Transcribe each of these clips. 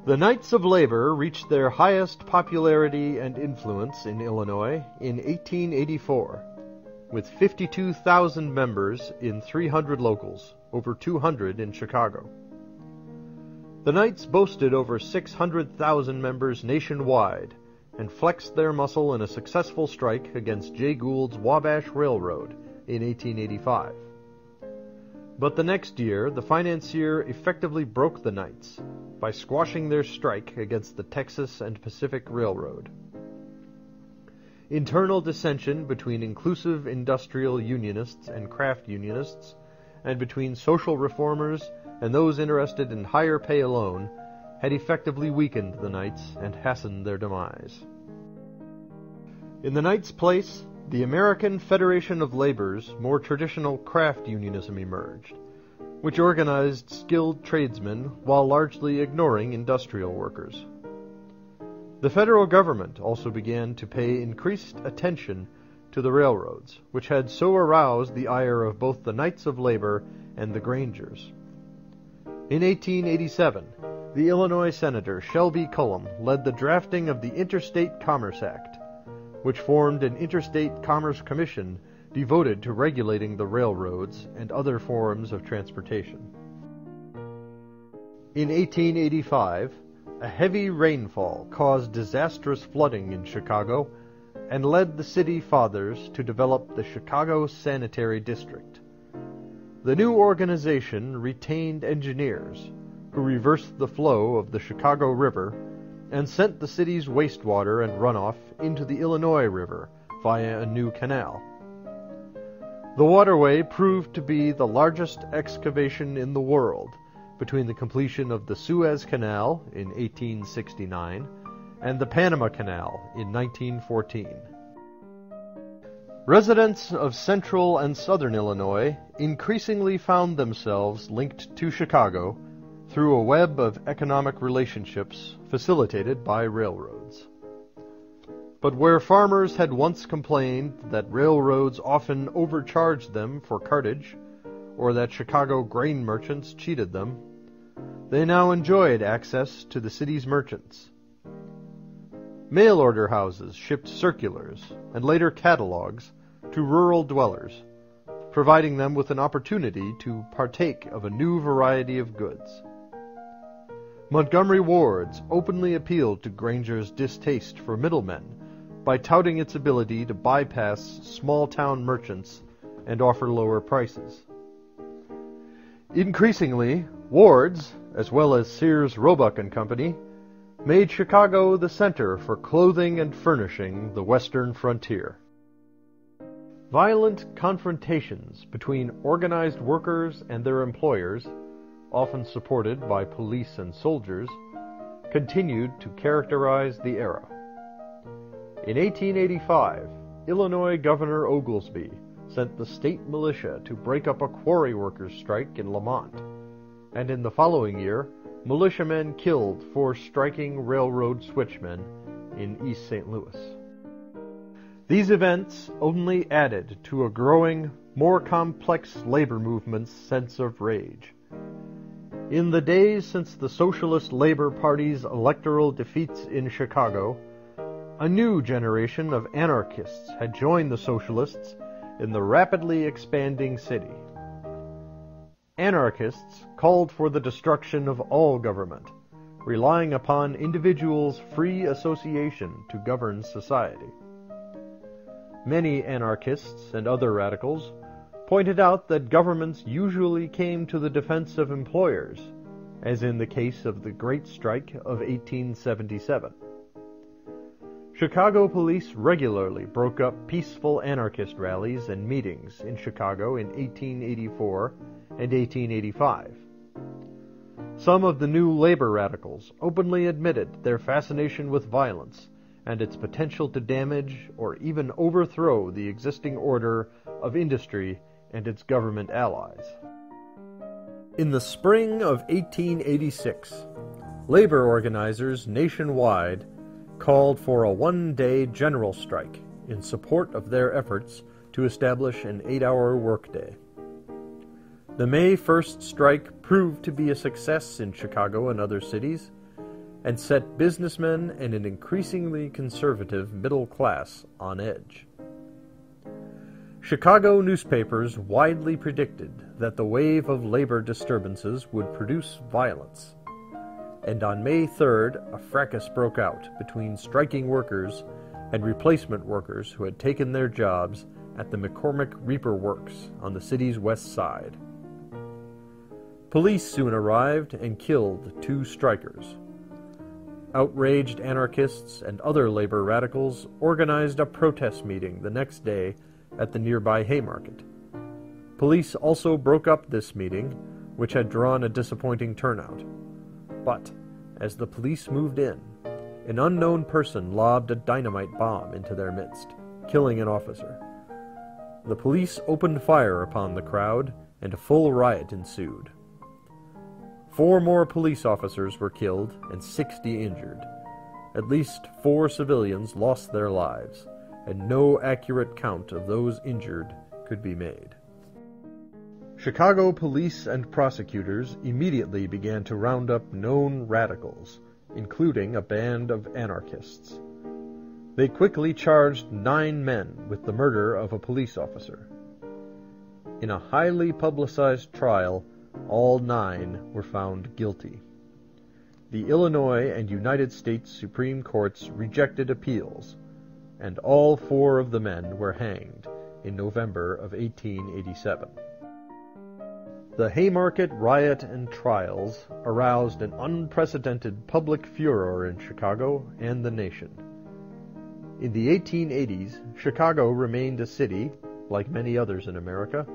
The Knights of Labor reached their highest popularity and influence in Illinois in 1884, with 52,000 members in 300 locals, over 200 in Chicago. The Knights boasted over 600,000 members nationwide and flexed their muscle in a successful strike against Jay Gould's Wabash Railroad in 1885. But the next year, the financier effectively broke the Knights by squashing their strike against the Texas and Pacific Railroad. Internal dissension between inclusive industrial unionists and craft unionists, and between social reformers and those interested in higher pay alone, had effectively weakened the Knights and hastened their demise. In the Knights' place, the American Federation of Labor's more traditional craft unionism emerged, which organized skilled tradesmen while largely ignoring industrial workers. The federal government also began to pay increased attention to the railroads, which had so aroused the ire of both the Knights of Labor and the Grangers. In 1887, the Illinois Senator Shelby Cullom led the drafting of the Interstate Commerce Act, which formed an Interstate Commerce Commission devoted to regulating the railroads and other forms of transportation. In 1885, a heavy rainfall caused disastrous flooding in Chicago and led the city fathers to develop the Chicago Sanitary District. The new organization retained engineers who reversed the flow of the Chicago River and sent the city's wastewater and runoff into the Illinois River via a new canal. The waterway proved to be the largest excavation in the world between the completion of the Suez Canal in 1869 and the Panama Canal in 1914. Residents of central and southern Illinois increasingly found themselves linked to Chicago through a web of economic relationships facilitated by railroads. But where farmers had once complained that railroads often overcharged them for cartage, or that Chicago grain merchants cheated them, they now enjoyed access to the city's merchants. Mail order houses shipped circulars and later catalogs to rural dwellers, providing them with an opportunity to partake of a new variety of goods. Montgomery Ward's openly appealed to Granger's distaste for middlemen by touting its ability to bypass small-town merchants and offer lower prices. Increasingly, Ward's, as well as Sears, Roebuck and Company, made Chicago the center for clothing and furnishing the western frontier. Violent confrontations between organized workers and their employers, often supported by police and soldiers, continued to characterize the era. In 1885, Illinois Governor Oglesby sent the state militia to break up a quarry workers' strike in Lamont, and in the following year, militiamen killed 4 striking railroad switchmen in East St. Louis. These events only added to a growing, more complex labor movement's sense of rage. In the days since the Socialist Labor Party's electoral defeats in Chicago, a new generation of anarchists had joined the socialists in the rapidly expanding city. Anarchists called for the destruction of all government, relying upon individuals' free association to govern society. Many anarchists and other radicals pointed out that governments usually came to the defense of employers, as in the case of the Great Strike of 1877. Chicago police regularly broke up peaceful anarchist rallies and meetings in Chicago in 1884 and 1885. Some of the new labor radicals openly admitted their fascination with violence and its potential to damage or even overthrow the existing order of industry and its government allies. In the spring of 1886, labor organizers nationwide called for a one-day general strike in support of their efforts to establish an 8-hour workday. The May 1st strike proved to be a success in Chicago and other cities, and set businessmen and an increasingly conservative middle class on edge. Chicago newspapers widely predicted that the wave of labor disturbances would produce violence, and on May 3rd, a fracas broke out between striking workers and replacement workers who had taken their jobs at the McCormick Reaper Works on the city's west side. Police soon arrived and killed 2 strikers. Outraged anarchists and other labor radicals organized a protest meeting the next day at the nearby Haymarket. Police also broke up this meeting, which had drawn a disappointing turnout. But, as the police moved in, an unknown person lobbed a dynamite bomb into their midst, killing an officer. The police opened fire upon the crowd, and a full riot ensued. 4 more police officers were killed and 60 injured. At least 4 civilians lost their lives, and no accurate count of those injured could be made. Chicago police and prosecutors immediately began to round up known radicals, including a band of anarchists. They quickly charged 9 men with the murder of a police officer. In a highly publicized trial, all 9 were found guilty. The Illinois and United States Supreme Courts rejected appeals, and all 4 of the men were hanged in November of 1887. The Haymarket riot and trials aroused an unprecedented public furor in Chicago and the nation. In the 1880s, Chicago remained a city, like many others in America,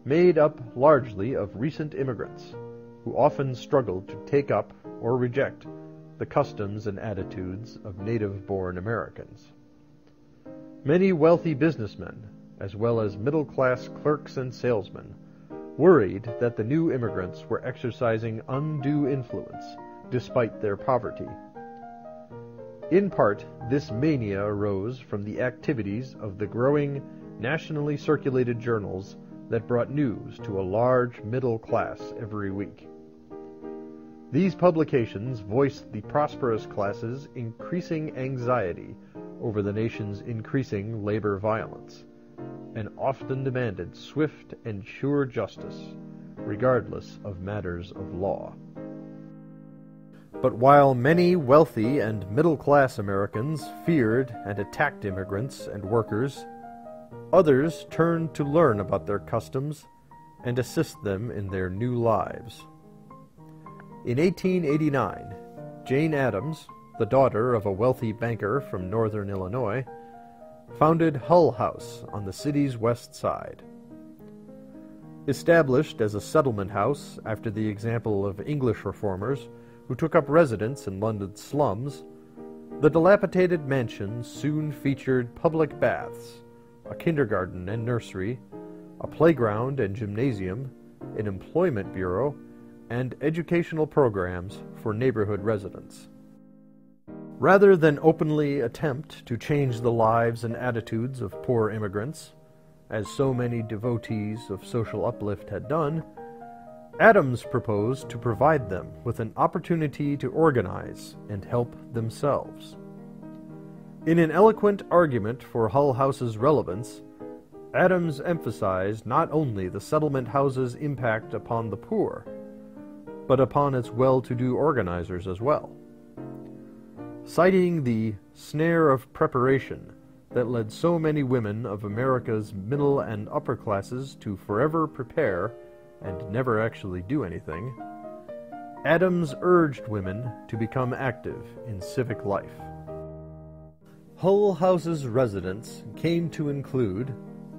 made up largely of recent immigrants, who often struggled to take up or reject the customs and attitudes of native-born Americans. Many wealthy businessmen, as well as middle-class clerks and salesmen, worried that the new immigrants were exercising undue influence despite their poverty. In part, this mania arose from the activities of the growing, nationally circulated journals that brought news to a large middle class every week. These publications voiced the prosperous classes' increasing anxiety over the nation's increasing labor violence, and often demanded swift and sure justice, regardless of matters of law. But while many wealthy and middle-class Americans feared and attacked immigrants and workers, others turned to learn about their customs and assist them in their new lives. In 1889, Jane Addams, the daughter of a wealthy banker from northern Illinois, founded Hull House on the city's west side. Established as a settlement house after the example of English reformers who took up residence in London's slums, the dilapidated mansion soon featured public baths, a kindergarten and nursery, a playground and gymnasium, an employment bureau, and educational programs for neighborhood residents. Rather than openly attempt to change the lives and attitudes of poor immigrants, as so many devotees of social uplift had done, Addams proposed to provide them with an opportunity to organize and help themselves. In an eloquent argument for Hull House's relevance, Addams emphasized not only the settlement house's impact upon the poor, but upon its well-to-do organizers as well. Citing the snare of preparation that led so many women of America's middle and upper classes to forever prepare and never actually do anything, Addams urged women to become active in civic life. Hull House's residents came to include,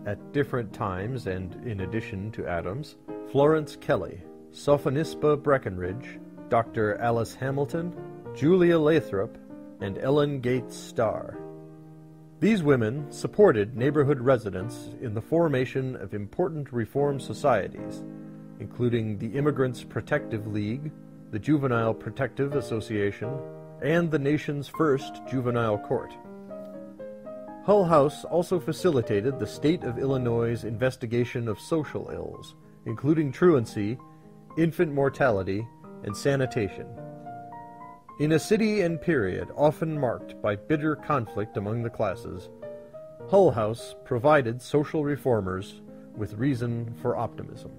at different times and in addition to Addams, Florence Kelly, Sophonisba Breckenridge, Dr. Alice Hamilton, Julia Lathrop, and Ellen Gates Starr. These women supported neighborhood residents in the formation of important reform societies, including the Immigrants Protective League, the Juvenile Protective Association, and the nation's first juvenile court. Hull House also facilitated the state of Illinois' investigation of social ills, including truancy, infant mortality, and sanitation. In a city and period often marked by bitter conflict among the classes, Hull House provided social reformers with reason for optimism.